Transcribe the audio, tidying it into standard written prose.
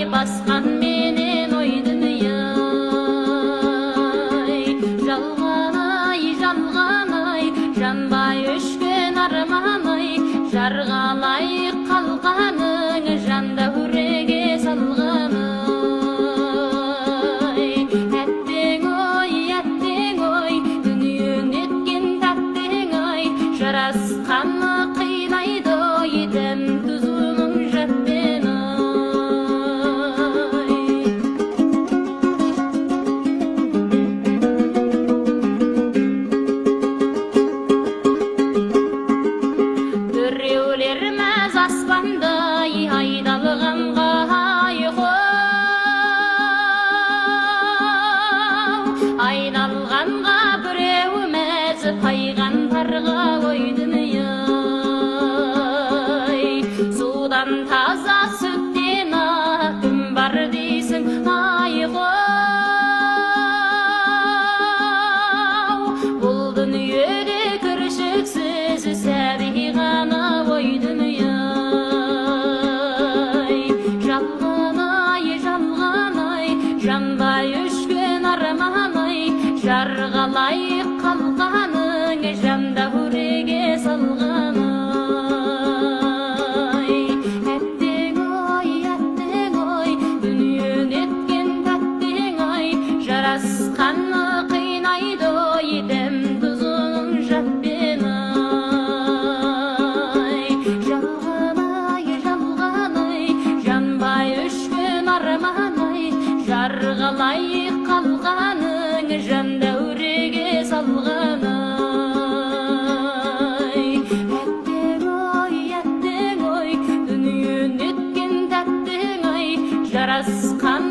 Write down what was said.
басқан менен ой дүние-ай. Жалған-ай, жалған-ай, жанбай өшкен арман-ай, жарғалай қалғаның жанда үреге салған-ай. Әттең ой, дүниен еткен тәттең-ай, жарасқаны қинайды ой, дәм тұзының жатпен-ай. Біреулер мәз аспандай айдалғанға айналғанға біреу мәз пайғамбарға ой дүние-ай. Судан таза сүттен кім бар дейсің бұл дүниеде кіршіксіз сәби ғана ой дүние-ай. Жалған-ай, жалған-ай, жанбай өшкен арман-ай, жарғалай қалғаның жанда үреге салған-ай. Әттең ой, дүниен еткен тәттең-ай, жарасқаны қинайды ой, дәм тұзының жатпен-ай. Жалған-ай, жалған-ай, жанбай өшкен арман-ай, жарғалай қалғаның жанда үреге салған-ай. Әттең ой, дүниен еткен тәттең-ай, жарасқан